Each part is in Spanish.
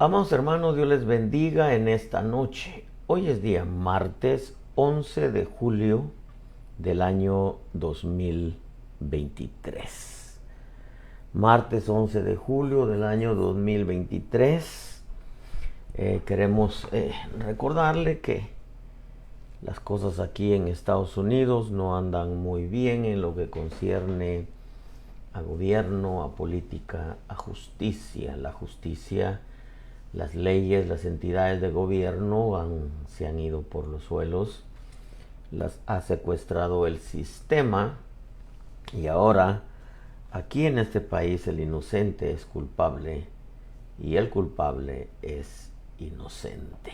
Amados hermanos, Dios les bendiga en esta noche. Hoy es día martes 11 de julio del año 2023. Martes 11 de julio del año 2023. Queremos recordarle que las cosas aquí en Estados Unidos no andan muy bien en lo que concierne a gobierno, a política, a justicia. La justicia, las leyes, las entidades de gobierno se han ido por los suelos, las ha secuestrado el sistema y ahora aquí en este país el inocente es culpable y el culpable es inocente.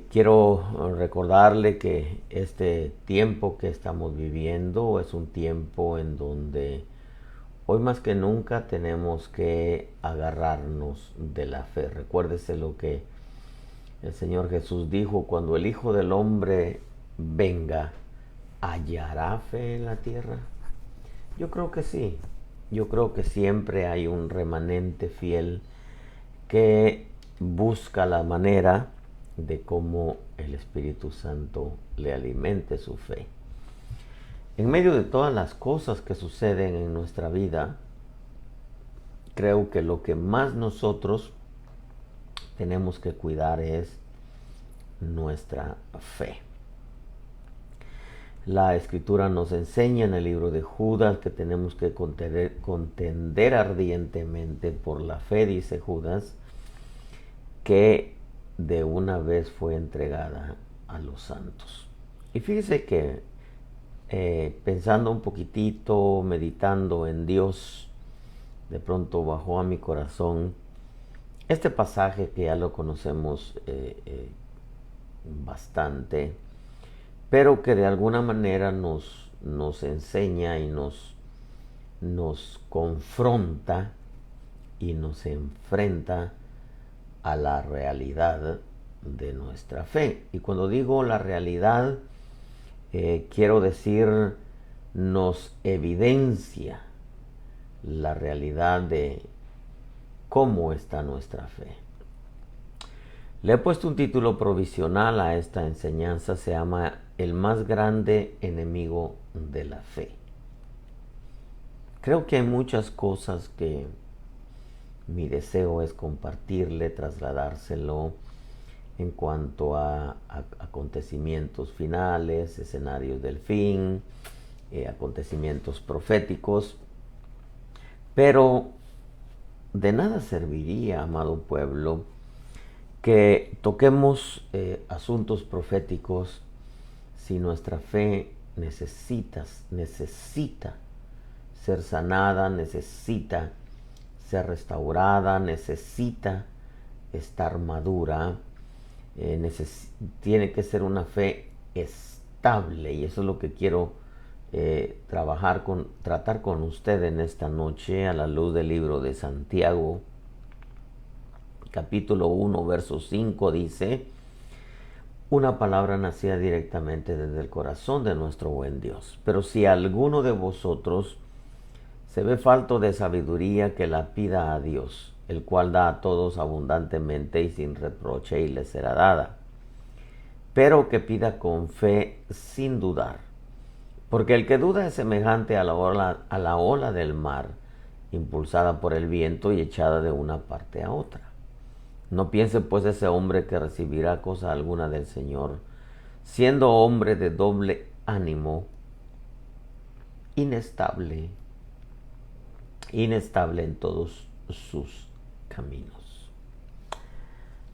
Quiero recordarle que este tiempo que estamos viviendo es un tiempo en donde hoy más que nunca tenemos que agarrarnos de la fe. Recuérdese lo que el Señor Jesús dijo: cuando el Hijo del Hombre venga, ¿hallará fe en la tierra? Yo creo que sí. Yo creo que siempre hay un remanente fiel que busca la manera de cómo el Espíritu Santo le alimente su fe. En medio de todas las cosas que suceden en nuestra vida, creo que lo que más nosotros tenemos que cuidar es nuestra fe. La Escritura nos enseña en el libro de Judas que tenemos que contender ardientemente por la fe, dice Judas, que de una vez fue entregada a los santos. Y fíjese que pensando un poquitito, meditando en Dios, de pronto bajó a mi corazón este pasaje que ya lo conocemos bastante, pero que de alguna manera nos enseña y nos confronta y nos enfrenta a la realidad de nuestra fe. Y cuando digo la realidad, quiero decir, nos evidencia la realidad de cómo está nuestra fe. Le he puesto un título provisional a esta enseñanza, se llama El más grande enemigo de la fe. Creo que hay muchas cosas que mi deseo es compartirle, trasladárselo en cuanto a acontecimientos finales, escenarios del fin, acontecimientos proféticos. Pero de nada serviría, amado pueblo, que toquemos asuntos proféticos si nuestra fe necesita ser sanada, necesita ser restaurada, necesita estar madura, tiene que ser una fe estable, y eso es lo que quiero tratar con usted en esta noche a la luz del libro de Santiago, capítulo 1, verso 5, dice: una palabra nacida directamente desde el corazón de nuestro buen Dios. Pero si alguno de vosotros se ve falto de sabiduría, que la pida a Dios, el cual da a todos abundantemente y sin reproche, y le será dada. Pero que pida con fe sin dudar, porque el que duda es semejante a la ola del mar, impulsada por el viento y echada de una parte a otra. No piense pues ese hombre que recibirá cosa alguna del Señor, siendo hombre de doble ánimo, inestable en todos sus caminos.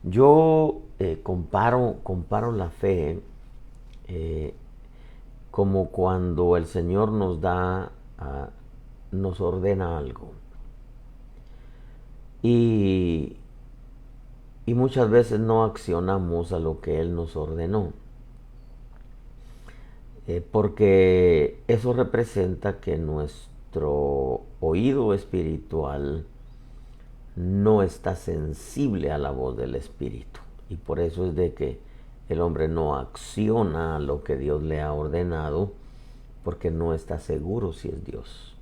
Yo comparo la fe como cuando el Señor nos ordena algo. Y muchas veces no accionamos a lo que Él nos ordenó. Porque eso representa que nuestro oído espiritual no está sensible a la voz del Espíritu. Y por eso es de que el hombre no acciona a lo que Dios le ha ordenado, porque no está seguro si es Dios.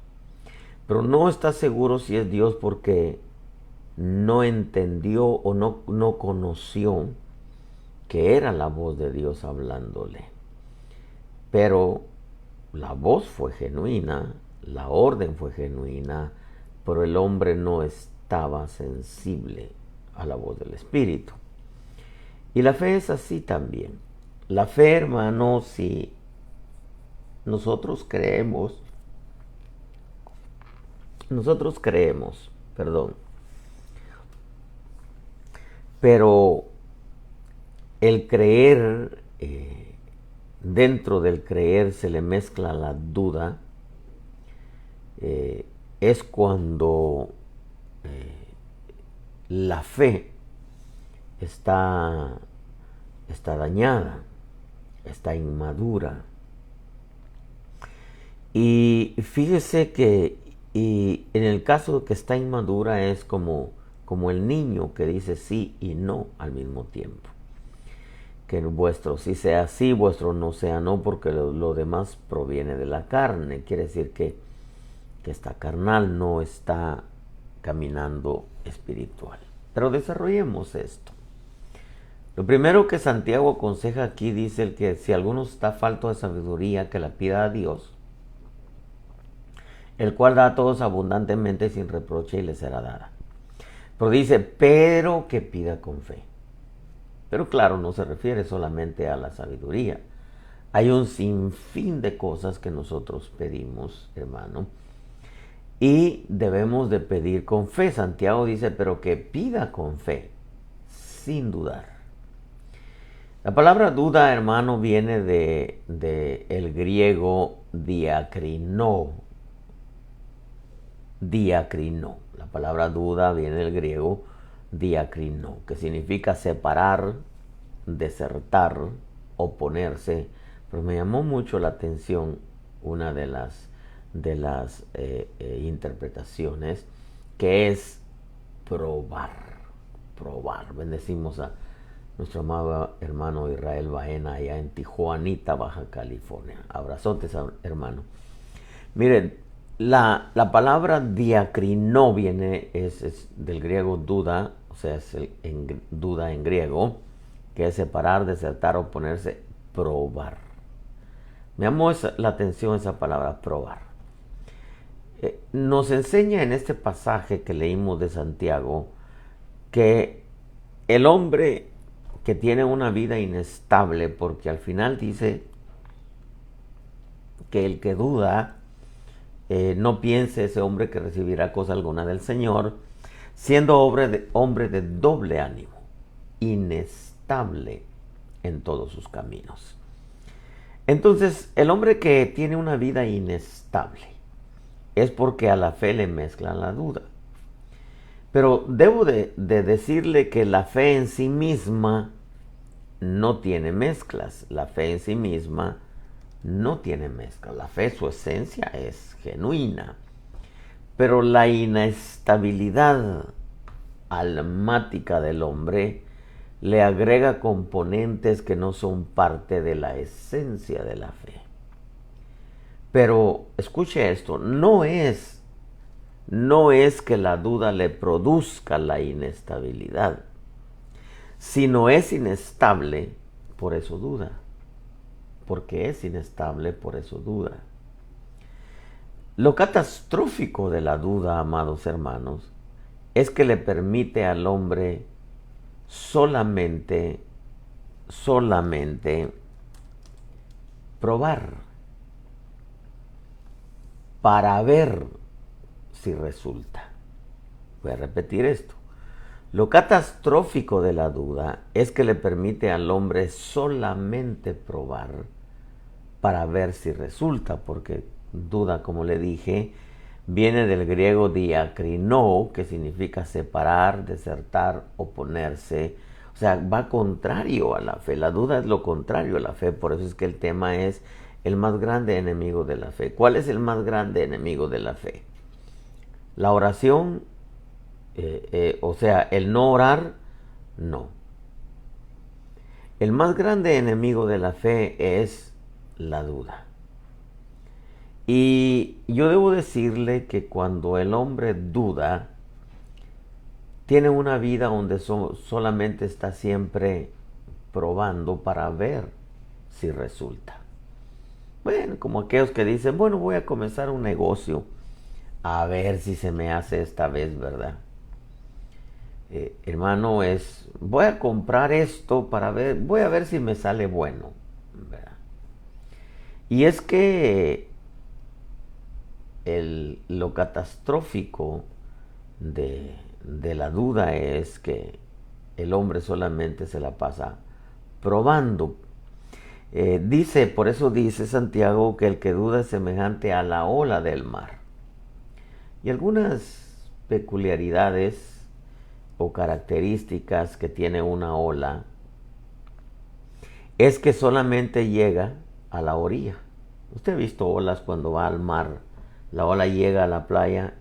Pero no está seguro si es Dios porque no entendió o no conoció que era la voz de Dios hablándole. Pero la voz fue genuina, la orden fue genuina, pero el hombre no estaba sensible a la voz del Espíritu. Y la fe es así también. La fe, hermano, si nosotros creemos, perdón, pero el creer, dentro del creer se le mezcla la duda, es cuando la fe está dañada, está inmadura. Y fíjese que y en el caso de que está inmadura es como el niño que dice sí y no al mismo tiempo. Que vuestro sí sea sí, vuestro no sea no, porque lo demás proviene de la carne. Quiere decir que está carnal, no está caminando espiritual. Pero desarrollemos esto. Lo primero que Santiago aconseja aquí, dice el que si alguno está falto de sabiduría, que la pida a Dios, el cual da a todos abundantemente sin reproche y le será dada. Pero dice, pero que pida con fe. Pero claro, no se refiere solamente a la sabiduría. Hay un sinfín de cosas que nosotros pedimos, hermano, y debemos de pedir con fe. Santiago dice, pero que pida con fe, sin dudar. La palabra duda, hermano, viene de el griego diacrino. Diacrino. La palabra duda viene del griego diacrino, que significa separar, desertar, oponerse. Pero me llamó mucho la atención una de las interpretaciones, que es probar. Bendecimos a nuestro amado hermano Israel Baena allá en Tijuanita, Baja California. Abrazotes, hermano. Miren, la palabra diacrino viene, es del griego duda, o sea, es duda en griego, que es separar, desertar, oponerse, probar. Me llamó la atención esa palabra, probar. Nos enseña en este pasaje que leímos de Santiago que el hombre que tiene una vida inestable, porque al final dice que el que duda, no piense ese hombre que recibirá cosa alguna del Señor, siendo hombre de doble ánimo, inestable en todos sus caminos. Entonces, el hombre que tiene una vida inestable es porque a la fe le mezclan la duda. Pero debo de decirle que la fe en sí misma no tiene mezclas. La fe en sí misma no tiene mezclas. La fe, su esencia es genuina. Pero la inestabilidad almática del hombre le agrega componentes que no son parte de la esencia de la fe. Pero escuche esto, no es que la duda le produzca la inestabilidad, sino es inestable, por eso duda. Porque es inestable, por eso duda. Lo catastrófico de la duda, amados hermanos, es que le permite al hombre solamente probar para ver si resulta. Voy a repetir esto. Lo catastrófico de la duda es que le permite al hombre solamente probar para ver si resulta, porque duda, como le dije, viene del griego diacrino, que significa separar, desertar, oponerse. O sea, va contrario a la fe. La duda es lo contrario a la fe. Por eso es que el tema es el más grande enemigo de la fe. ¿Cuál es el más grande enemigo de la fe? La oración, o sea, el no orar, no. El más grande enemigo de la fe es la duda. Y yo debo decirle que cuando el hombre duda, tiene una vida donde solamente está siempre probando para ver si resulta. Bueno, como aquellos que dicen, bueno, voy a comenzar un negocio, a ver si se me hace esta vez, ¿verdad? Hermano, voy a comprar esto para ver, voy a ver si me sale bueno, ¿verdad? Y es que lo catastrófico de la duda es que el hombre solamente se la pasa probando. Por eso dice Santiago que el que duda es semejante a la ola del mar. Y algunas peculiaridades o características que tiene una ola es que solamente llega a la orilla. Usted ha visto olas cuando va al mar, la ola llega a la playa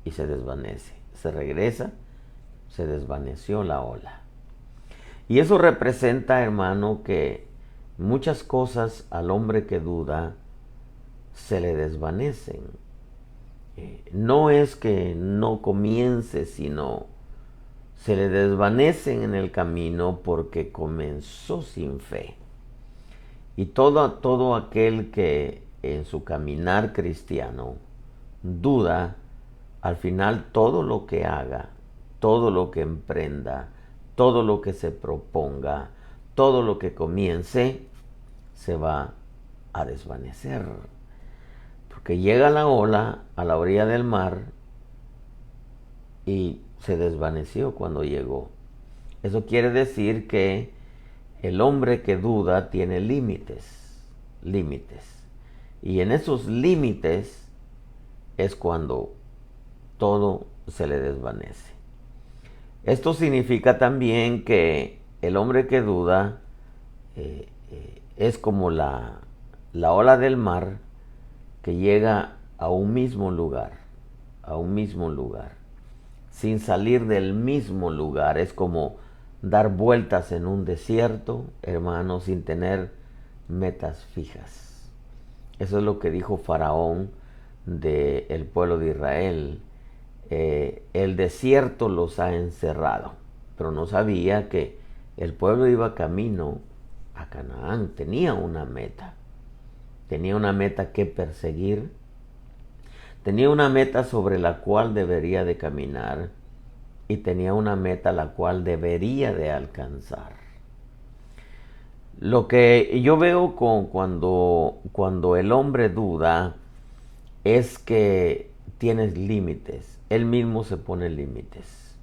y se desvanece, se regresa, se desvaneció la ola. Y eso representa, hermano, que muchas cosas al hombre que duda se le desvanecen. No es que no comience, sino se le desvanecen en el camino porque comenzó sin fe. Y todo aquel que en su caminar cristiano duda, al final todo lo que haga, todo lo que emprenda, todo lo que se proponga, todo lo que comience, se va a desvanecer. Porque llega la ola a la orilla del mar y se desvaneció cuando llegó. Eso quiere decir que el hombre que duda tiene límites. Y en esos límites es cuando todo se le desvanece. Esto significa también que el hombre que duda es como la ola del mar que llega a un mismo lugar, sin salir del mismo lugar. Es como dar vueltas en un desierto, hermano, sin tener metas fijas. Eso es lo que dijo Faraón del pueblo de Israel. El desierto los ha encerrado, pero no sabía que el pueblo iba camino a Canaán. Tenía una meta que perseguir, tenía una meta sobre la cual debería de caminar y tenía una meta la cual debería de alcanzar. Lo que yo veo cuando el hombre duda es que tienes límites. Él mismo se pone límites.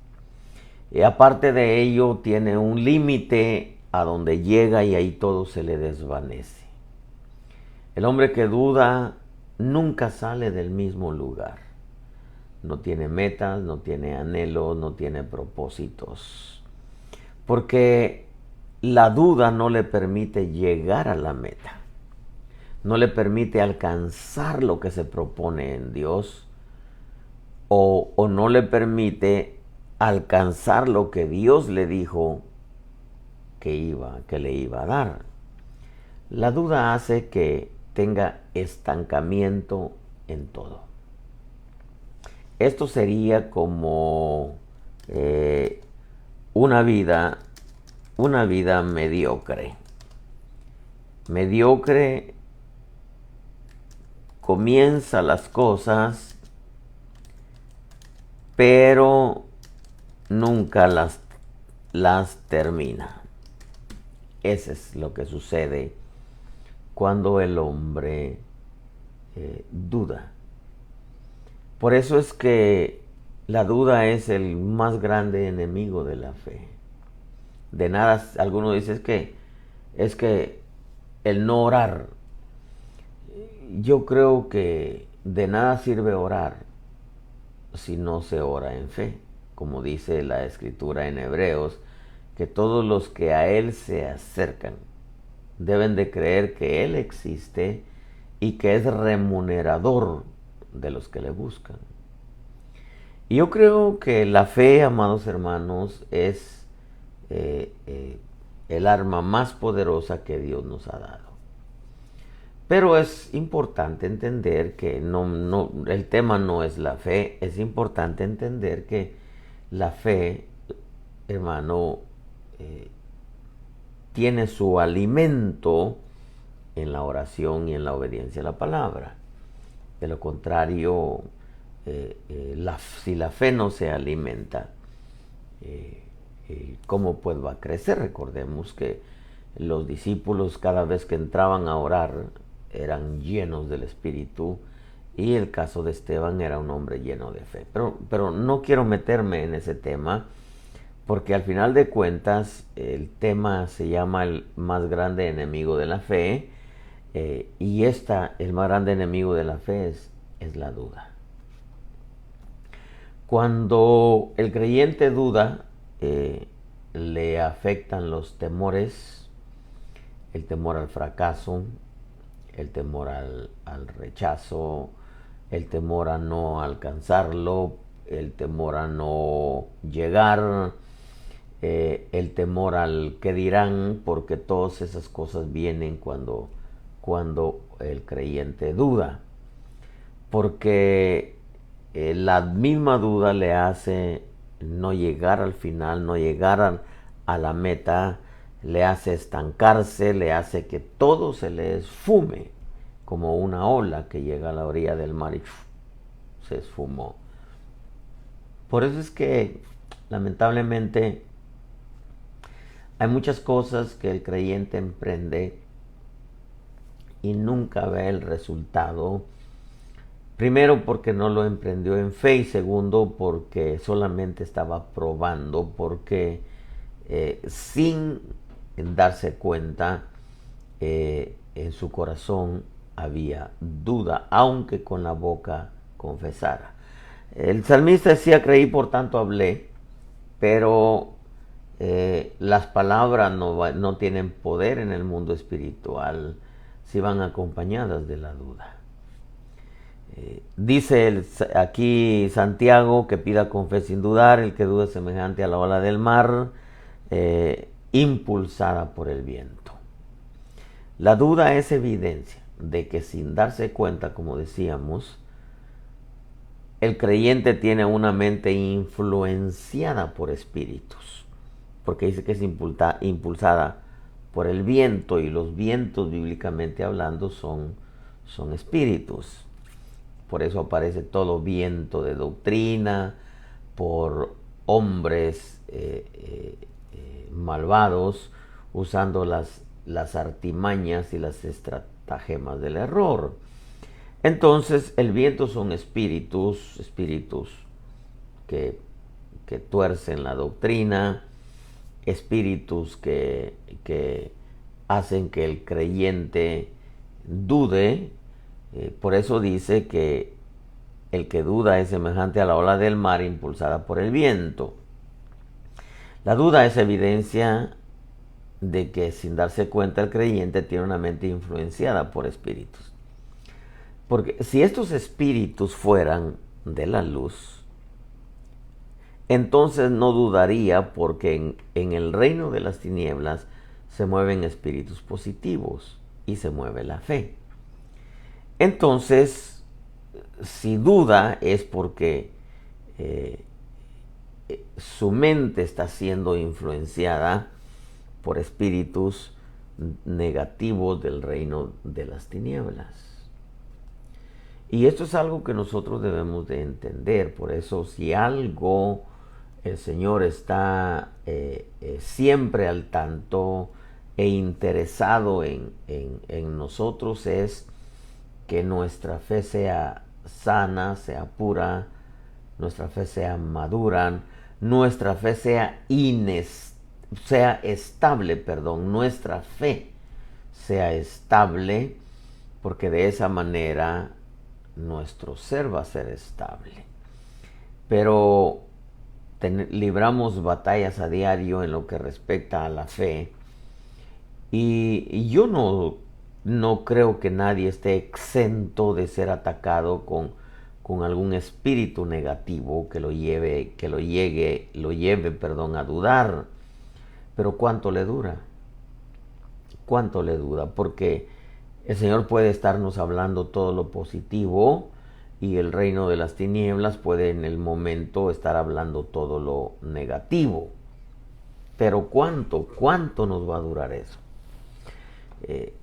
Y aparte de ello, tiene un límite a donde llega y ahí todo se le desvanece. El hombre que duda nunca sale del mismo lugar. No tiene metas, no tiene anhelos, no tiene propósitos. Porque la duda no le permite llegar a la meta. No le permite alcanzar lo que se propone en Dios. O no le permite alcanzar lo que Dios le dijo que le iba a dar. La duda hace que tenga estancamiento en todo. Esto sería como una vida mediocre. Mediocre, comienza las cosas, pero nunca las termina. Eso es lo que sucede cuando el hombre duda. Por eso es que la duda es el más grande enemigo de la fe. De nada, alguno dice es que el no orar. Yo creo que de nada sirve orar si no se ora en fe. Como dice la Escritura en Hebreos, que todos los que a Él se acercan deben de creer que Él existe y que es remunerador de los que le buscan. Y yo creo que la fe, amados hermanos, es el arma más poderosa que Dios nos ha dado. Pero es importante entender que el tema no es la fe. Es importante entender que La fe, hermano, tiene su alimento en la oración y en la obediencia a la palabra. De lo contrario, si la fe no se alimenta, ¿cómo pues va a crecer? Recordemos que los discípulos cada vez que entraban a orar eran llenos del Espíritu, y el caso de Esteban era un hombre lleno de fe. Pero no quiero meterme en ese tema, porque al final de cuentas el tema se llama el más grande enemigo de la fe, y el más grande enemigo de la fe es la duda. Cuando el creyente duda, le afectan los temores, el temor al fracaso, el temor al rechazo, el temor a no alcanzarlo, el temor a no llegar, el temor al que dirán, porque todas esas cosas vienen cuando el creyente duda. Porque la misma duda le hace no llegar al final, no llegar a la meta, le hace estancarse, le hace que todo se le esfume, como una ola que llega a la orilla del mar y se esfumó. Por eso es que, lamentablemente, hay muchas cosas que el creyente emprende y nunca ve el resultado. Primero, porque no lo emprendió en fe, y segundo, porque solamente estaba probando, porque sin darse cuenta, en su corazón había duda, aunque con la boca confesara. El salmista decía: creí, por tanto hablé, pero las palabras no tienen poder en el mundo espiritual si van acompañadas de la duda. Dice aquí Santiago que pida con fe sin dudar. El que duda es semejante a la ola del mar, impulsada por el viento. La duda es evidencia de que, sin darse cuenta, como decíamos, el creyente tiene una mente influenciada por espíritus, porque dice que es impulsada por el viento, y los vientos, bíblicamente hablando, son espíritus. Por eso aparece todo viento de doctrina, por hombres malvados, usando las artimañas y las estratagemas del error. Entonces, el viento son espíritus que tuercen la doctrina, espíritus que hacen que el creyente dude. Por eso dice que el que duda es semejante a la ola del mar, impulsada por el viento. La duda es evidencia de que, sin darse cuenta, el creyente tiene una mente influenciada por espíritus. Porque si estos espíritus fueran de la luz, entonces no dudaría, porque en el reino de las tinieblas se mueven espíritus positivos y se mueve la fe. Entonces, si duda, es porque su mente está siendo influenciada por espíritus negativos del reino de las tinieblas. Y esto es algo que nosotros debemos de entender. Por eso, si algo el Señor está siempre al tanto e interesado en nosotros, es que nuestra fe sea sana, sea pura, nuestra fe sea madura, nuestra fe sea estable, nuestra fe sea estable, porque de esa manera nuestro ser va a ser estable. Pero libramos batallas a diario en lo que respecta a la fe, y yo no creo que nadie esté exento de ser atacado con algún espíritu negativo que lo lleve a dudar. Pero ¿cuánto le dura? ¿Cuánto le dura? Porque el Señor puede estarnos hablando todo lo positivo, y el reino de las tinieblas puede en el momento estar hablando todo lo negativo. Pero ¿cuánto nos va a durar eso?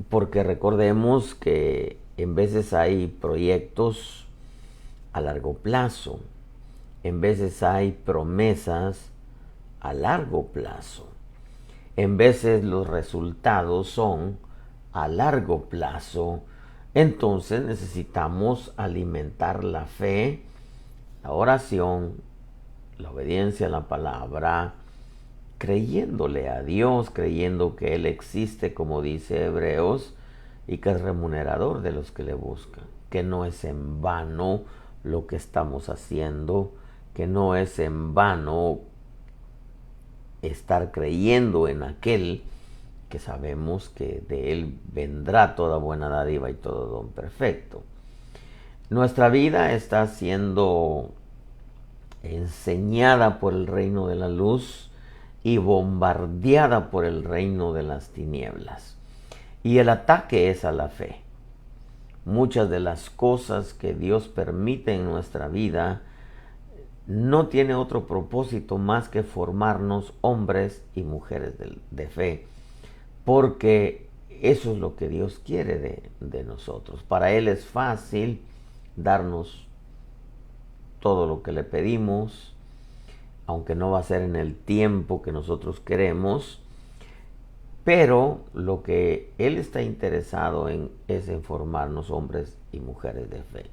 Porque recordemos que en veces hay proyectos a largo plazo, en veces hay promesas a largo plazo, en veces los resultados son a largo plazo. Entonces necesitamos alimentar la fe, la oración, la obediencia a la palabra, creyéndole a Dios, creyendo que Él existe, como dice Hebreos, y que es remunerador de los que le buscan, que no es en vano lo que estamos haciendo, que no es en vano estar creyendo en aquel que sabemos que de Él vendrá toda buena dádiva y todo don perfecto. Nuestra vida está siendo enseñada por el reino de la luz y bombardeada por el reino de las tinieblas. Y el ataque es a la fe. Muchas de las cosas que Dios permite en nuestra vida no tiene otro propósito más que formarnos hombres y mujeres de fe, porque eso es lo que Dios quiere de nosotros. Para Él es fácil darnos todo lo que le pedimos, aunque no va a ser en el tiempo que nosotros queremos, pero lo que Él está interesado en es en formarnos hombres y mujeres de fe.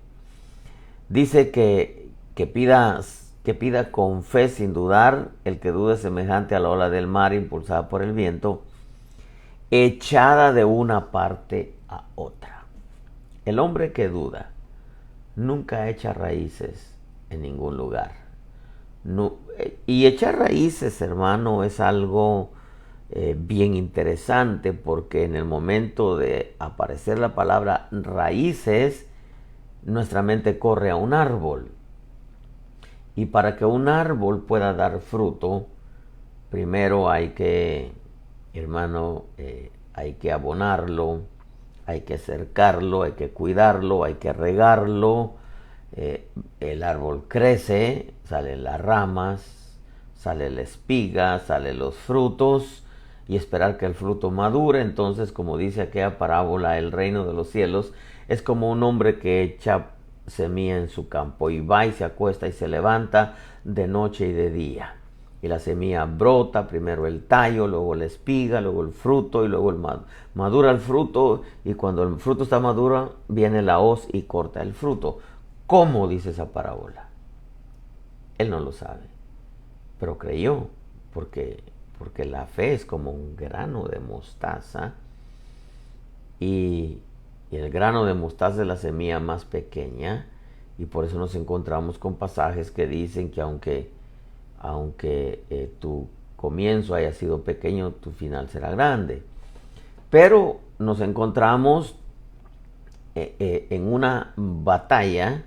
Dice que pida con fe sin dudar, el que dude semejante a la ola del mar impulsada por el viento, echada de una parte a otra. El hombre que duda nunca echa raíces en ningún lugar. No, y echar raíces, hermano, es algo bien interesante, porque en el momento de aparecer la palabra raíces, nuestra mente corre a un árbol. Y para que un árbol pueda dar fruto, primero hay que, hermano, hay que abonarlo, hay que cercarlo, hay que cuidarlo, hay que regarlo. El árbol crece, salen las ramas, sale la espiga, salen los frutos, y esperar que el fruto madure. Entonces, como dice aquella parábola, el reino de los cielos es como un hombre que echa semilla en su campo y va y se acuesta y se levanta de noche y de día. Y la semilla brota, primero el tallo, luego la espiga, luego el fruto, y luego madura el fruto, y cuando el fruto está maduro viene la hoz y corta el fruto. ¿Cómo dice esa parábola? Él no lo sabe, pero creyó, porque la fe es como un grano de mostaza, y el grano de mostaza es la semilla más pequeña, y por eso nos encontramos con pasajes que dicen que aunque tu comienzo haya sido pequeño, tu final será grande. Pero nos encontramos en una batalla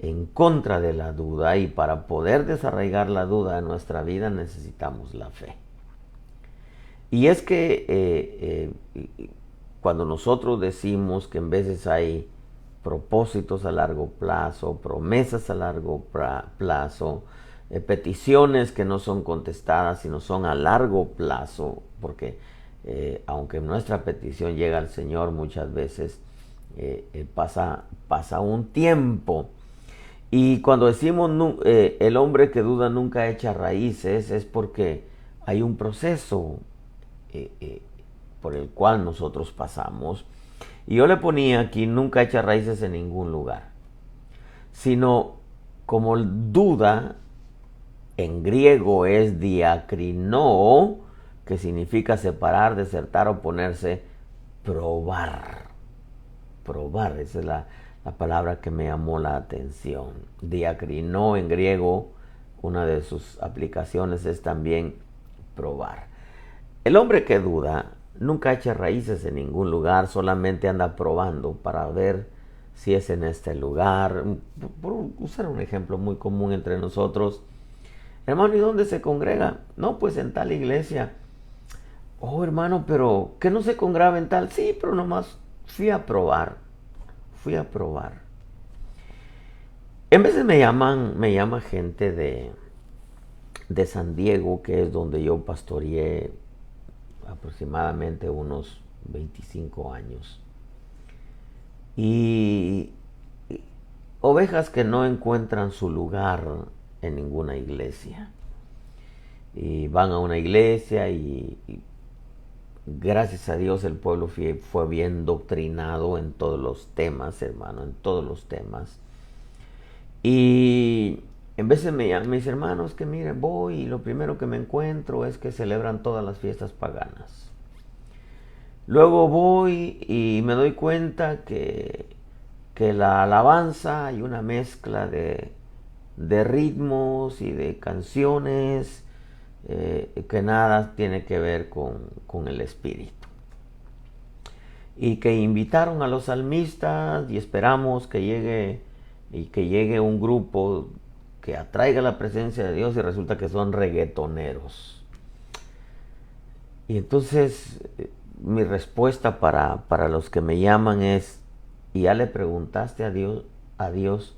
en contra de la duda, y para poder desarraigar la duda en nuestra vida necesitamos la fe. Y es que cuando nosotros decimos que en veces hay propósitos a largo plazo, promesas a largo plazo, peticiones que no son contestadas, sino son a largo plazo, porque aunque nuestra petición llega al Señor, muchas veces pasa un tiempo. Y cuando decimos el hombre que duda nunca echa raíces, es porque hay un proceso por el cual nosotros pasamos. Y yo le ponía aquí, nunca echa raíces en ningún lugar, sino como duda en griego es diacrino, que significa separar, desertar, oponerse, probar. Probar, esa es la palabra que me llamó la atención. Diacrino en griego, una de sus aplicaciones es también probar. El hombre que duda nunca echa raíces en ningún lugar, solamente anda probando para ver si es en este lugar. Por usar un ejemplo muy común entre nosotros, hermano, ¿y dónde se congrega? No, pues en tal iglesia. Oh, hermano, pero ¿que no se congrega en tal? Sí, pero nomás fui a probar. En veces me llama gente de San Diego, que es donde yo pastoreé aproximadamente unos 25 años. Y ovejas que no encuentran su lugar en ninguna iglesia. Y van a una iglesia y gracias a Dios el pueblo fue bien doctrinado en todos los temas, hermano, en todos los temas. Y en veces me llaman mis hermanos que mire, voy y lo primero que me encuentro es que celebran todas las fiestas paganas. Luego voy y me doy cuenta que la alabanza hay una mezcla de ritmos y de canciones que nada tiene que ver con el espíritu. Y que invitaron a los salmistas y esperamos que llegue un grupo que atraiga la presencia de Dios y resulta que son reggaetoneros. Y entonces mi respuesta para los que me llaman es, ¿y ya le preguntaste a Dios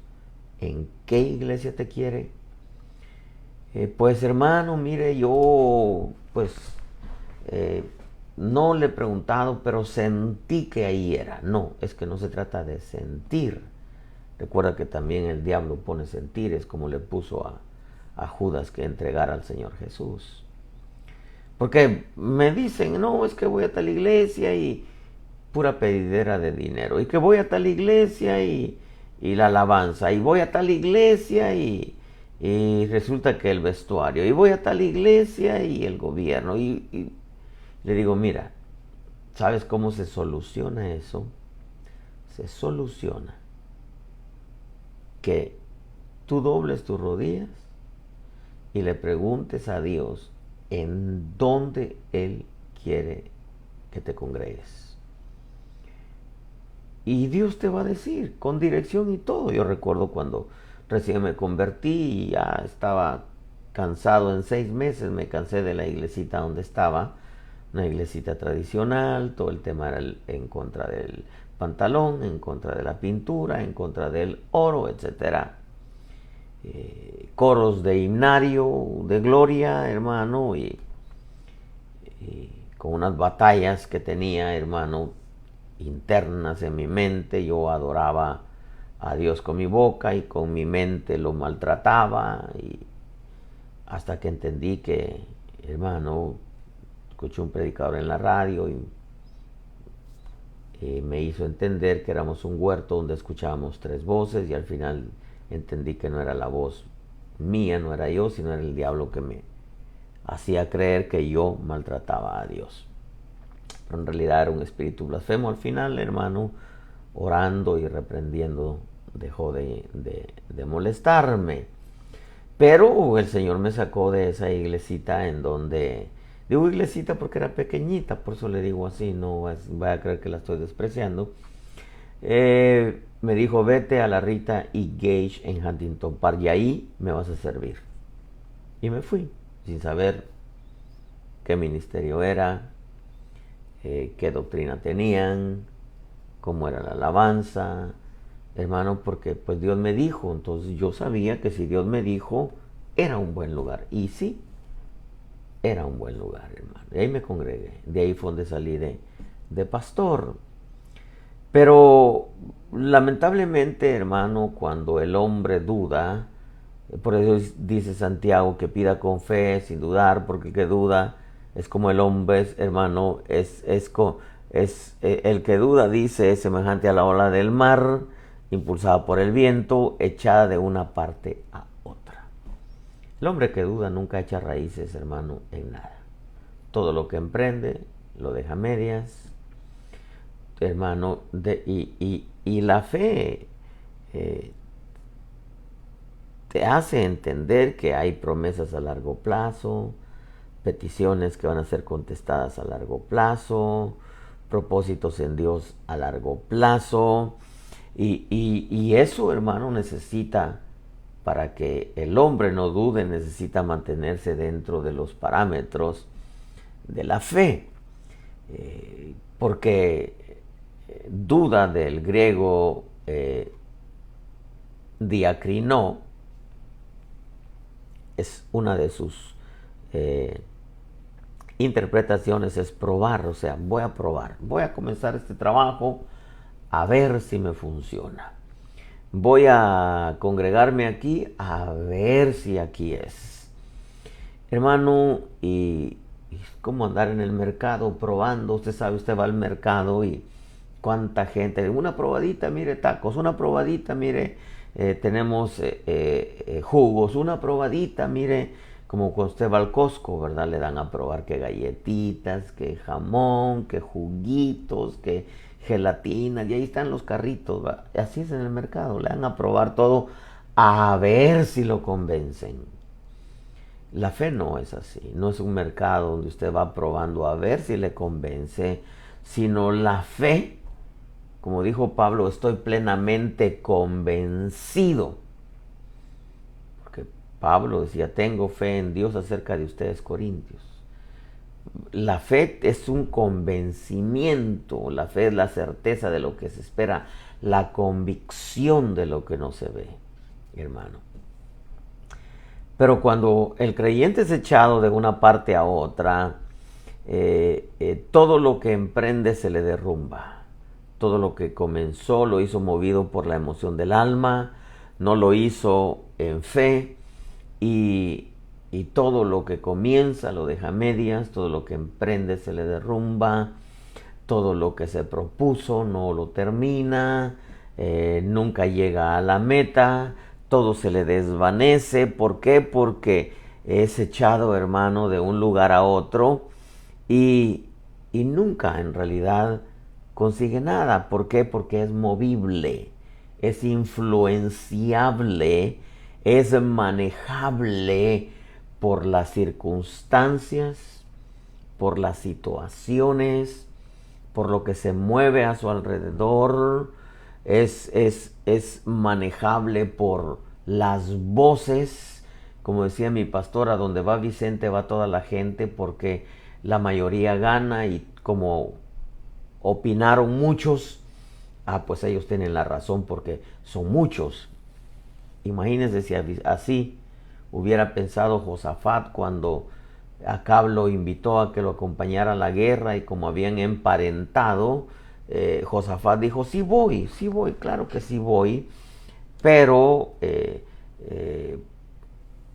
en qué iglesia te quiere? Pues hermano, mire, yo pues no le he preguntado, pero sentí que ahí era. No, es que no se trata de sentir. Recuerda que también el diablo pone sentir, es como le puso a Judas que entregara al Señor Jesús. Porque me dicen, no, es que voy a tal iglesia y pura pedidera de dinero. Y que voy a tal iglesia y la alabanza. Y voy a tal iglesia y resulta que el vestuario. Y voy a tal iglesia y el gobierno. Y le digo, mira, ¿sabes cómo se soluciona eso? Se soluciona que tú dobles tus rodillas y le preguntes a Dios en dónde Él quiere que te congregues. Y Dios te va a decir, con dirección y todo. Yo recuerdo cuando recién me convertí y ya estaba cansado en 6 meses, me cansé de la iglesita donde estaba, una iglesita tradicional, todo el tema era en contra del pantalón, en contra de la pintura, en contra del oro, etcétera. Coros de himnario, de gloria, hermano, y con unas batallas que tenía, hermano, internas en mi mente. Yo adoraba a Dios con mi boca y con mi mente lo maltrataba, y hasta que entendí que, hermano, escuché un predicador en la radio y me hizo entender que éramos un huerto donde escuchábamos 3 voces, y al final entendí que no era la voz mía, no era yo, sino era el diablo que me hacía creer que yo maltrataba a Dios. Pero en realidad era un espíritu blasfemo. Al final, hermano, orando y reprendiendo, dejó de molestarme. Pero el Señor me sacó de esa iglesita en donde, digo iglesita porque era pequeñita, por eso le digo así, no vaya a creer que la estoy despreciando. Me dijo, vete a la Rita y Gage en Huntington Park y ahí me vas a servir. Y me fui, sin saber qué ministerio era, qué doctrina tenían, cómo era la alabanza, hermano, porque pues Dios me dijo. Entonces yo sabía que si Dios me dijo, era un buen lugar. Y sí, era un buen lugar, hermano. Y ahí me congregué. De ahí fue donde salí de pastor. Pero lamentablemente, hermano, cuando el hombre duda, por eso dice Santiago que pida con fe, sin dudar, porque el que duda es como el hombre, hermano, el que duda, dice, es semejante a la ola del mar, impulsada por el viento, echada de una parte a otra. El hombre que duda nunca echa raíces, hermano, en nada. Todo lo que emprende lo deja a medias, hermano, y la fe te hace entender que hay promesas a largo plazo, peticiones que van a ser contestadas a largo plazo, propósitos en Dios a largo plazo, y eso, hermano, necesita, para que el hombre no dude, necesita mantenerse dentro de los parámetros de la fe, porque duda del griego diacrinó, es una de sus interpretaciones, es probar. O sea, voy a probar, voy a comenzar este trabajo a ver si me funciona. Voy a congregarme aquí a ver si aquí es. Hermano, y es como andar en el mercado probando. Usted sabe, usted va al mercado y cuánta gente, una probadita, mire tacos, una probadita, mire, tenemos jugos, una probadita, mire, como cuando usted va al Costco, ¿verdad? Le dan a probar que galletitas, que jamón, que juguitos, que gelatina, y ahí están los carritos, ¿verdad? Así es en el mercado, le dan a probar todo a ver si lo convencen. La fe no es así, no es un mercado donde usted va probando a ver si le convence, sino la fe, como dijo Pablo, estoy plenamente convencido. Porque Pablo decía, tengo fe en Dios acerca de ustedes, corintios. La fe es un convencimiento, la fe es la certeza de lo que se espera, la convicción de lo que no se ve, hermano. Pero cuando el creyente es echado de una parte a otra, todo lo que emprende se le derrumba. Todo lo que comenzó lo hizo movido por la emoción del alma, no lo hizo en fe, y todo lo que comienza lo deja a medias, todo lo que emprende se le derrumba, todo lo que se propuso no lo termina, nunca llega a la meta, todo se le desvanece. ¿Por qué? Porque es echado, hermano, de un lugar a otro y nunca en realidad consigue nada. ¿Por qué? Porque es movible, es influenciable, es manejable por las circunstancias, por las situaciones, por lo que se mueve a su alrededor, es manejable por las voces. Como decía mi pastora, donde va Vicente va toda la gente, porque la mayoría gana, y como opinaron muchos, pues ellos tienen la razón porque son muchos. Imagínense si así hubiera pensado Josafat cuando Acab lo invitó a que lo acompañara a la guerra, y como habían emparentado, Josafat dijo, sí voy, claro que sí voy, pero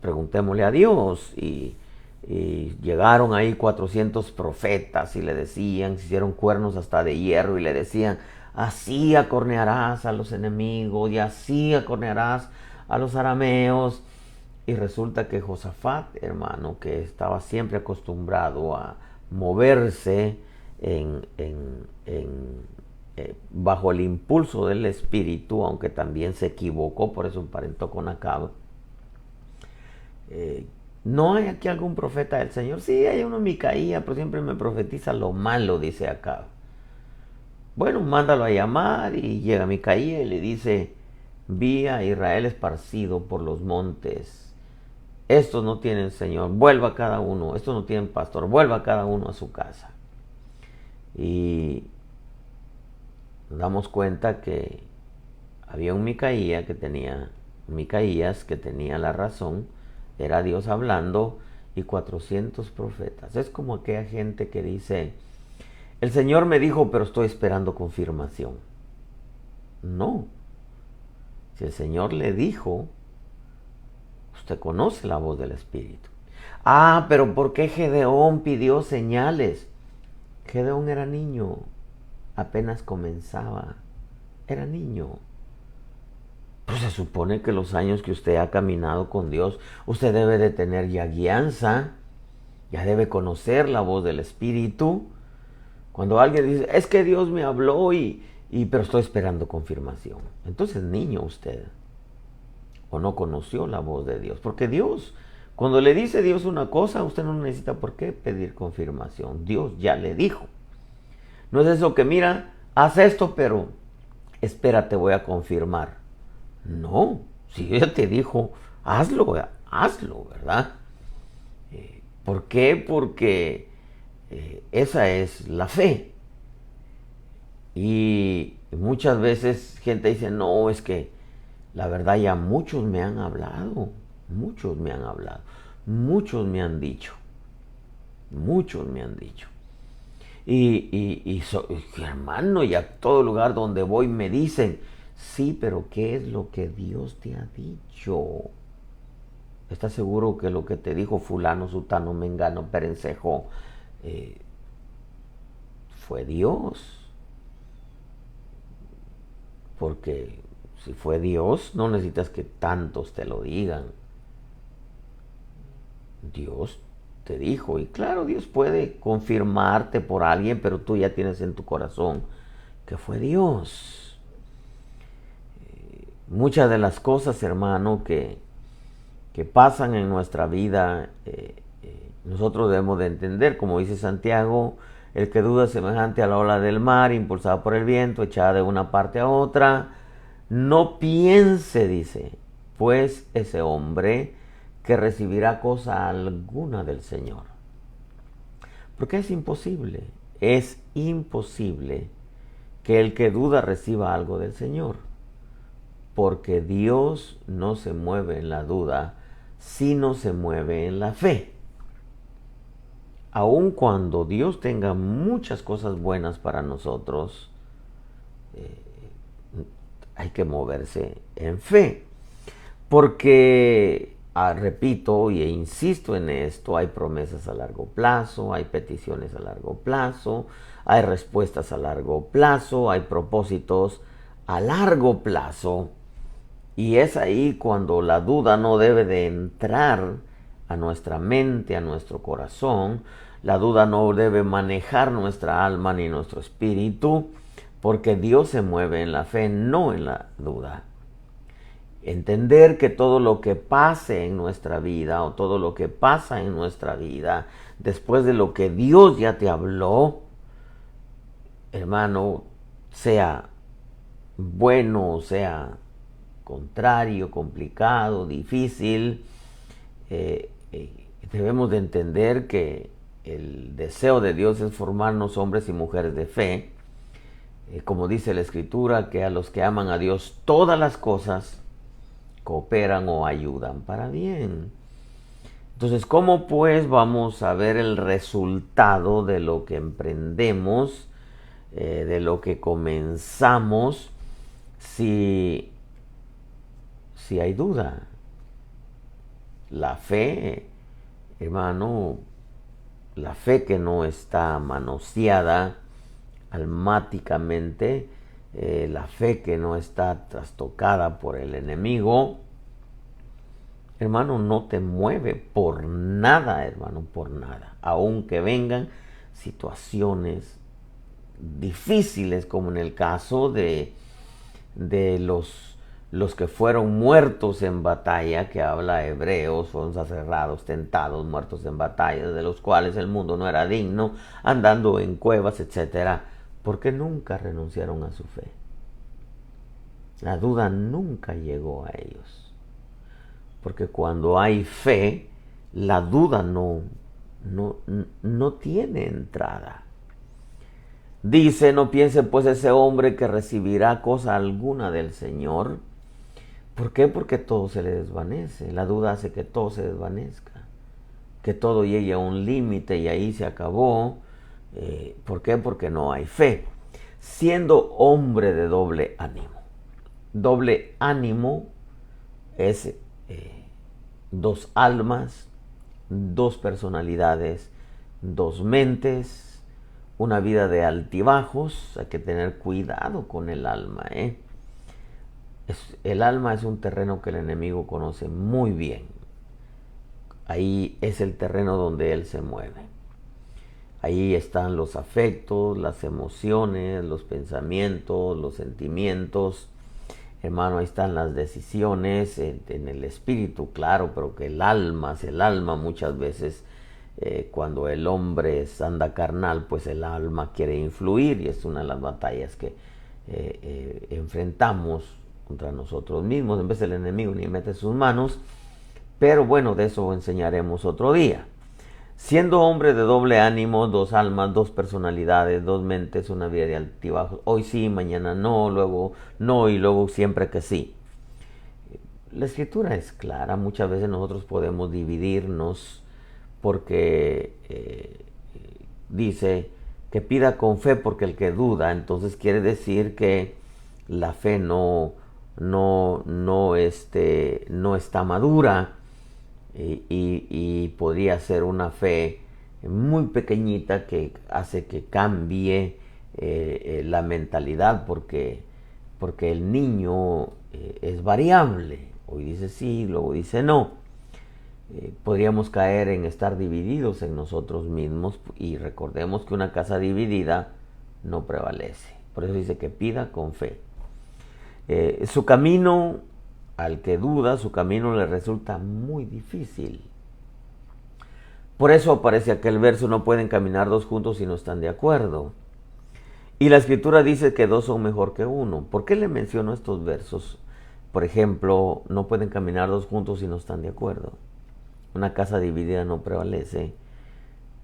preguntémosle a Dios. Y llegaron ahí 400 profetas y le decían, se hicieron cuernos hasta de hierro y le decían, así acornearás a los enemigos y así acornearás a los arameos. Y resulta que Josafat, hermano, que estaba siempre acostumbrado a moverse bajo el impulso del Espíritu, aunque también se equivocó, por eso emparentó con Acab. ¿No hay aquí algún profeta del Señor? Sí, hay uno, Micaía, pero siempre me profetiza lo malo, dice Acab. Bueno, mándalo a llamar. Y llega Micaía y le dice, vi a Israel esparcido por los montes. Estos no tienen Señor, vuelva cada uno. Estos no tienen pastor, vuelva cada uno a su casa. Y nos damos cuenta que había un Micaías que tenía la razón. Era Dios hablando, y 400 profetas. Es como aquella gente que dice, el Señor me dijo, pero estoy esperando confirmación. No. Si el Señor le dijo, usted conoce la voz del Espíritu. Pero ¿por qué Gedeón pidió señales? Gedeón era niño, apenas comenzaba, era niño. Pues se supone que los años que usted ha caminado con Dios, usted debe de tener ya guianza, ya debe conocer la voz del Espíritu. Cuando alguien dice, es que Dios me habló pero estoy esperando confirmación, entonces niño usted, o no conoció la voz de Dios. Porque Dios, cuando le dice Dios una cosa, usted no necesita por qué pedir confirmación. Dios ya le dijo. No es eso que, mira, haz esto, pero espérate, voy a confirmar. No, si ella te dijo, hazlo, ¿verdad? ¿Por qué? Porque esa es la fe. Y muchas veces gente dice, no, es que La verdad ya muchos me han hablado, muchos me han dicho, muchos me han dicho. Hermano, y a todo lugar donde voy me dicen, sí, pero ¿qué es lo que Dios te ha dicho? ¿Estás seguro que lo que te dijo fulano, sutano, mengano, perencejo, fue Dios? Porque si fue Dios, no necesitas que tantos te lo digan. Dios te dijo, y claro, Dios puede confirmarte por alguien, pero tú ya tienes en tu corazón que fue Dios. Muchas de las cosas, hermano, que pasan en nuestra vida, nosotros debemos de entender, como dice Santiago, el que duda es semejante a la ola del mar, impulsada por el viento, echada de una parte a otra. No piense, dice, pues ese hombre que recibirá cosa alguna del Señor. Porque es imposible que el que duda reciba algo del Señor. Porque Dios no se mueve en la duda, sino se mueve en la fe. Aun cuando Dios tenga muchas cosas buenas para nosotros, hay que moverse en fe. Porque, repito e insisto en esto, hay promesas a largo plazo, hay peticiones a largo plazo, hay respuestas a largo plazo, hay propósitos a largo plazo. Y es ahí cuando la duda no debe de entrar a nuestra mente, a nuestro corazón. La duda no debe manejar nuestra alma ni nuestro espíritu, porque Dios se mueve en la fe, no en la duda. Entender que todo lo que pase en nuestra vida o todo lo que pasa en nuestra vida, después de lo que Dios ya te habló, hermano, sea bueno o sea contrario, complicado, difícil, debemos de entender que el deseo de Dios es formarnos hombres y mujeres de fe, como dice la Escritura, que a los que aman a Dios todas las cosas cooperan o ayudan para bien. Entonces, ¿cómo pues vamos a ver el resultado de lo que emprendemos, de lo que comenzamos, si hay duda? La fe, hermano, la fe que no está manoseada almáticamente, la fe que no está trastocada por el enemigo, hermano, no te mueve por nada, hermano, por nada. Aunque vengan situaciones difíciles, como en el caso de los que fueron muertos en batalla, que habla Hebreos, fueron aserrados, tentados, muertos en batalla, de los cuales el mundo no era digno, andando en cuevas, etcétera, porque nunca renunciaron a su fe. La duda nunca llegó a ellos, porque cuando hay fe, la duda no tiene entrada. Dice, no piense pues ese hombre que recibirá cosa alguna del Señor. ¿Por qué? Porque todo se le desvanece. La duda hace que todo se desvanezca, que todo llegue a un límite y ahí se acabó. ¿Por qué? Porque no hay fe. Siendo hombre de doble ánimo. Doble ánimo es dos almas, dos personalidades, dos mentes, una vida de altibajos. Hay que tener cuidado con el alma. El alma es un terreno que el enemigo conoce muy bien. Ahí es el terreno donde él se mueve. Ahí están los afectos, las emociones, los pensamientos, los sentimientos. Hermano, ahí están las decisiones en el espíritu, claro, pero que el alma muchas veces, cuando el hombre anda carnal, pues el alma quiere influir, y es una de las batallas que enfrentamos contra nosotros mismos. En vez del enemigo ni mete sus manos, pero bueno, de eso enseñaremos otro día. Siendo hombre de doble ánimo, dos almas, dos personalidades, dos mentes, una vida de altibajos. Hoy sí, mañana no, luego no y luego siempre que sí. La escritura es clara, muchas veces nosotros podemos dividirnos porque dice que pida con fe porque el que duda, entonces quiere decir que la fe no está madura y podría ser una fe muy pequeñita que hace que cambie la mentalidad porque el niño es variable. Hoy dice sí, luego dice no. Podríamos caer en estar divididos en nosotros mismos y recordemos que una casa dividida no prevalece. Por eso dice que pida con fe. Su camino, al que duda, su camino le resulta muy difícil. Por eso aparece aquel verso, no pueden caminar dos juntos si no están de acuerdo. Y la escritura dice que dos son mejor que uno. ¿Por qué le menciono estos versos? Por ejemplo, no pueden caminar dos juntos si no están de acuerdo. Una casa dividida no prevalece.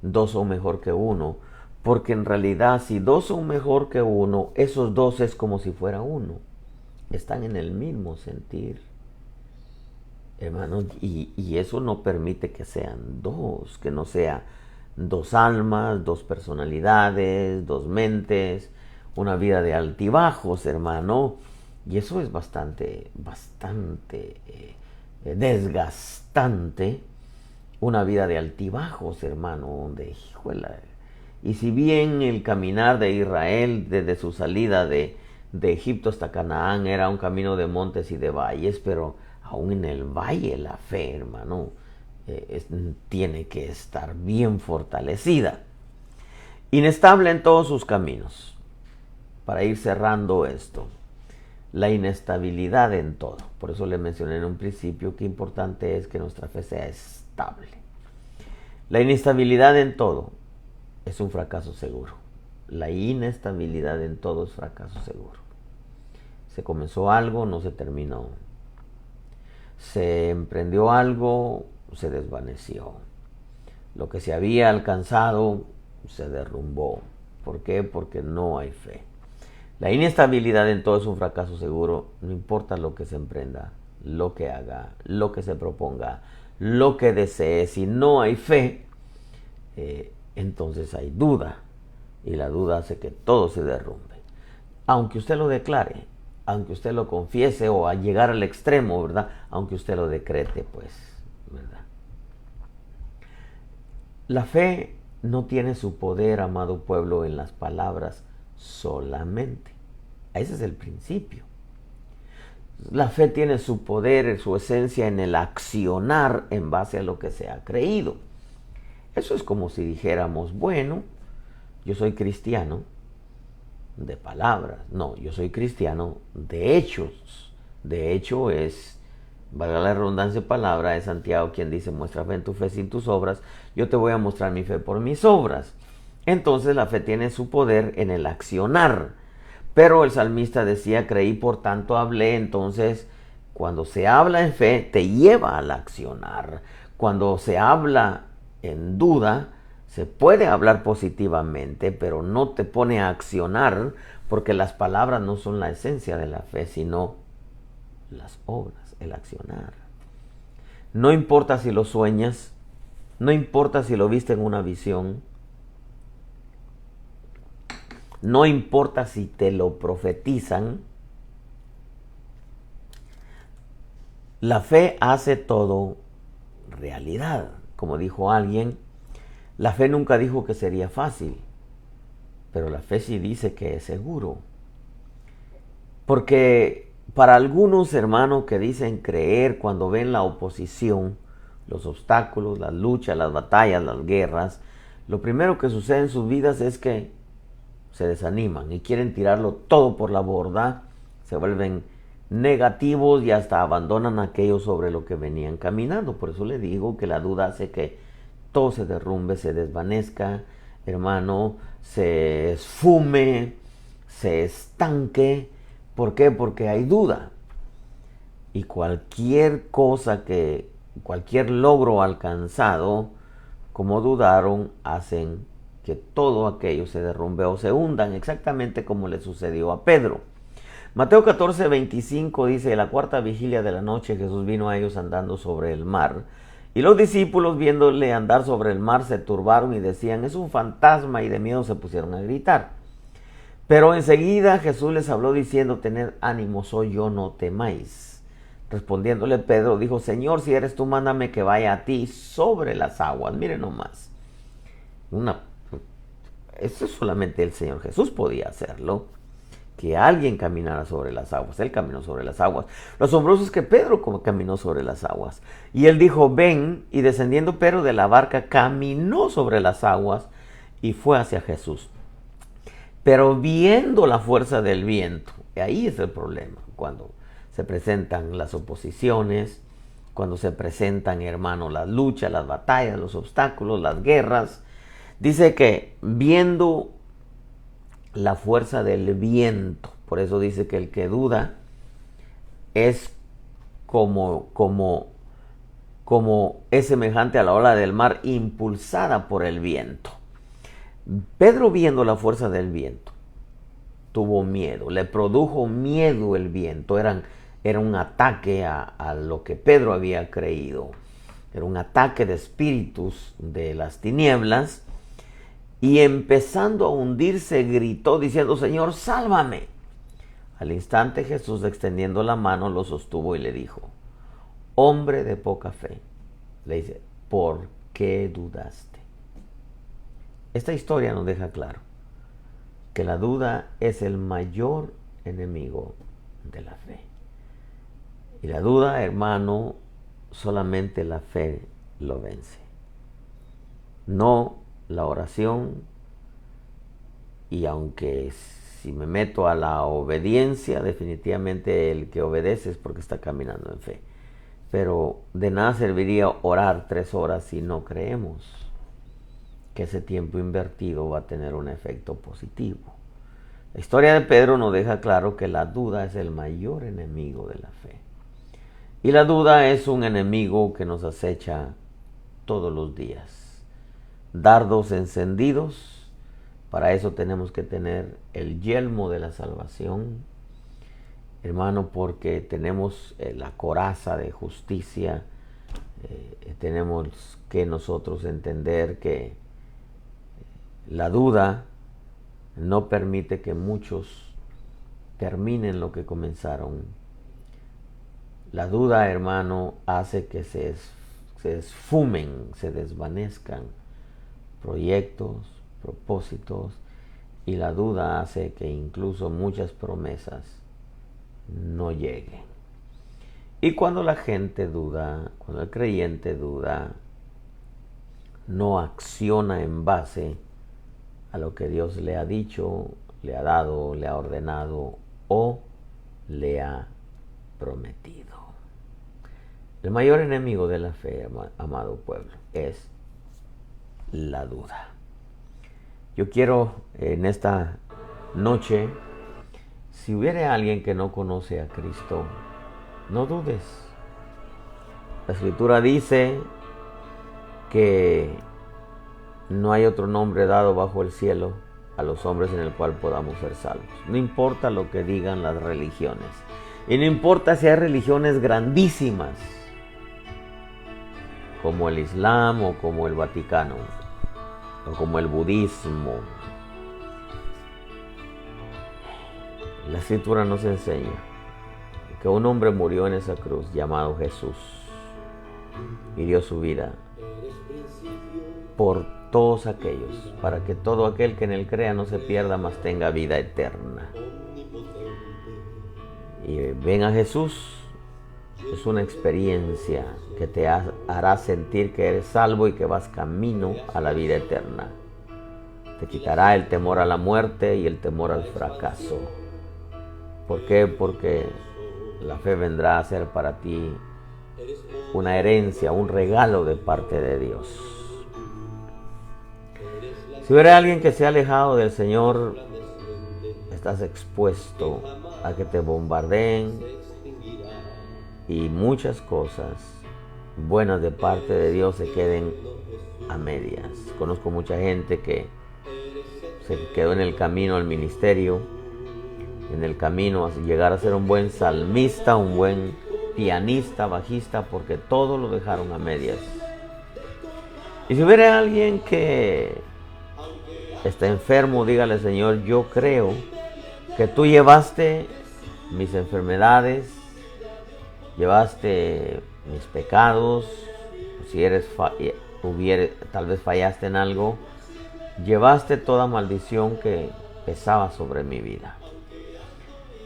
Dos son mejor que uno. Porque en realidad, si dos son mejor que uno, esos dos es como si fuera uno. Están en el mismo sentir. Hermanos, y eso no permite que sean dos, que no sea dos almas, dos personalidades, dos mentes, una vida de altibajos, hermano. Y eso es bastante desgastante. Una vida de altibajos, hermano, donde, híjole. Y si bien el caminar de Israel desde su salida de Egipto hasta Canaán era un camino de montes y de valles, pero aún en el valle la fe, hermano, tiene que estar bien fortalecida. Inestable en todos sus caminos. Para ir cerrando esto, la inestabilidad en todo. Por eso le mencioné en un principio que importante es que nuestra fe sea estable. La inestabilidad en todo es un fracaso seguro. La inestabilidad en todo es fracaso seguro. Se comenzó algo, no se terminó. Se emprendió algo, se desvaneció. Lo que se había alcanzado se derrumbó. ¿Por qué? Porque no hay fe. La inestabilidad en todo es un fracaso seguro. No importa lo que se emprenda, lo que haga, lo que se proponga, lo que desee. Si no hay fe, entonces hay duda. Y la duda hace que todo se derrumbe. Aunque usted lo declare, aunque usted lo confiese o a llegar al extremo, ¿verdad? Aunque usted lo decrete, pues, ¿verdad? La fe no tiene su poder, amado pueblo, en las palabras solamente. Ese es el principio. La fe tiene su poder, su esencia en el accionar en base a lo que se ha creído. Eso es como si dijéramos, bueno, yo soy cristiano de palabras. No, yo soy cristiano de hechos. De hecho es, valga la redundancia de palabra, es Santiago quien dice, muestra fe en tu fe sin tus obras. Yo te voy a mostrar mi fe por mis obras. Entonces la fe tiene su poder en el accionar. Pero el salmista decía, creí, por tanto hablé. Entonces, cuando se habla en fe, te lleva al accionar. Cuando se habla en duda, se puede hablar positivamente, pero no te pone a accionar, porque las palabras no son la esencia de la fe, sino las obras, el accionar. No importa si lo sueñas, no importa si lo viste en una visión, no importa si te lo profetizan, la fe hace todo realidad. Como dijo alguien, la fe nunca dijo que sería fácil, pero la fe sí dice que es seguro. Porque para algunos hermanos que dicen creer cuando ven la oposición, los obstáculos, las luchas, las batallas, las guerras, lo primero que sucede en sus vidas es que se desaniman y quieren tirarlo todo por la borda, se vuelven negativos y hasta abandonan aquello sobre lo que venían caminando. Por eso le digo que la duda hace que todo se derrumbe, se desvanezca, hermano, se esfume, se estanque. ¿Por qué? Porque hay duda. Y cualquier cosa cualquier logro alcanzado, como dudaron, hacen que todo aquello se derrumbe o se hundan, exactamente como le sucedió a Pedro. Mateo 14:25 dice: la cuarta vigilia de la noche Jesús vino a ellos andando sobre el mar. Y los discípulos, viéndole andar sobre el mar, se turbaron y decían: es un fantasma, y de miedo se pusieron a gritar. Pero enseguida Jesús les habló diciendo: tened ánimo, soy yo, no temáis. Respondiéndole Pedro, dijo: Señor, si eres tú, mándame que vaya a ti sobre las aguas. Miren nomás. Eso solamente el Señor Jesús podía hacerlo. Que alguien caminara sobre las aguas. Él caminó sobre las aguas. Lo asombroso es que Pedro caminó sobre las aguas. Y él dijo: ven. Y descendiendo Pedro de la barca, caminó sobre las aguas y fue hacia Jesús. Pero viendo la fuerza del viento, y ahí es el problema, cuando se presentan las oposiciones, cuando se presentan, hermano, las luchas, las batallas, los obstáculos, las guerras, dice que viendo la fuerza del viento, por eso dice que el que duda es como es semejante a la ola del mar impulsada por el viento. Pedro, viendo la fuerza del viento, tuvo miedo, le produjo miedo el viento. Era un ataque a lo que Pedro había creído. Era un ataque de espíritus de las tinieblas. Y empezando a hundirse, gritó diciendo: Señor, sálvame. Al instante Jesús, extendiendo la mano, lo sostuvo y le dijo: hombre de poca fe, le dice, ¿por qué dudaste? Esta historia nos deja claro que la duda es el mayor enemigo de la fe. Y la duda, hermano, solamente la fe lo vence. No la oración. Y aunque si me meto a la obediencia, definitivamente el que obedece es porque está caminando en fe. Pero de nada serviría orar 3 horas si no creemos que ese tiempo invertido va a tener un efecto positivo. La historia de Pedro nos deja claro que la duda es el mayor enemigo de la fe. Y la duda es un enemigo que nos acecha todos los días. Dardos encendidos. Para eso tenemos que tener el yelmo de la salvación, hermano, porque tenemos la coraza de justicia. Tenemos que nosotros entender que la duda no permite que muchos terminen lo que comenzaron. La duda, hermano, hace que se esfumen, se desvanezcan proyectos, propósitos, y la duda hace que incluso muchas promesas no lleguen. Y cuando la gente duda, cuando el creyente duda, no acciona en base a lo que Dios le ha dicho, le ha dado, le ha ordenado o le ha prometido. El mayor enemigo de la fe, amado pueblo, es la duda. Yo quiero en esta noche, si hubiera alguien que no conoce a Cristo, no dudes. La Escritura dice que no hay otro nombre dado bajo el cielo a los hombres en el cual podamos ser salvos. No importa lo que digan las religiones. Y no importa si hay religiones grandísimas, como el Islam o como el Vaticano, o como el budismo. La Escritura nos enseña que un hombre murió en esa cruz llamado Jesús y dio su vida por todos aquellos, para que todo aquel que en él crea no se pierda, mas tenga vida eterna. Y ven a Jesús. Es una experiencia que te hará sentir que eres salvo y que vas camino a la vida eterna. Te quitará el temor a la muerte y el temor al fracaso. ¿Por qué? Porque la fe vendrá a ser para ti una herencia, un regalo de parte de Dios. Si hubiera alguien que se ha alejado del Señor, estás expuesto a que te bombardeen y muchas cosas buenas de parte de Dios se queden a medias. Conozco mucha gente que se quedó en el camino al ministerio en el camino a llegar a ser un buen salmista, un buen pianista, bajista, porque todo lo dejaron a medias. Y si hubiera alguien que está enfermo, dígale: Señor, yo creo que tú llevaste mis enfermedades, llevaste mis pecados, si tal vez fallaste en algo, llevaste toda maldición que pesaba sobre mi vida.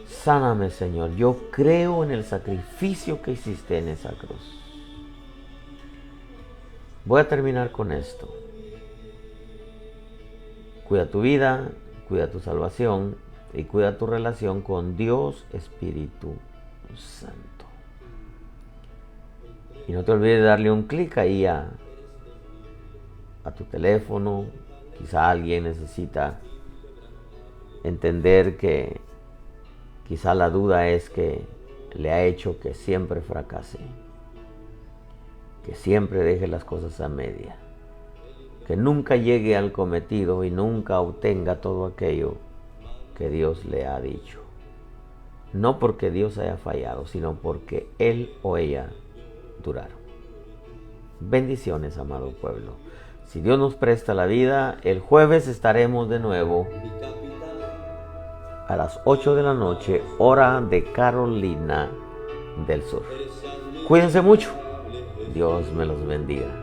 Sáname, Señor, yo creo en el sacrificio que hiciste en esa cruz. Voy a terminar con esto. Cuida tu vida, cuida tu salvación y cuida tu relación con Dios Espíritu Santo. Y no te olvides de darle un clic ahí a tu teléfono. Quizá alguien necesita entender que quizá la duda es que le ha hecho que siempre fracase, que siempre deje las cosas a media, que nunca llegue al cometido y nunca obtenga todo aquello que Dios le ha dicho. No porque Dios haya fallado, sino porque él o ella duraron. Bendiciones, amado pueblo. Si Dios nos presta la vida, el jueves estaremos de nuevo a las 8 de la noche, hora de Carolina del Sur. Cuídense mucho. Dios me los bendiga.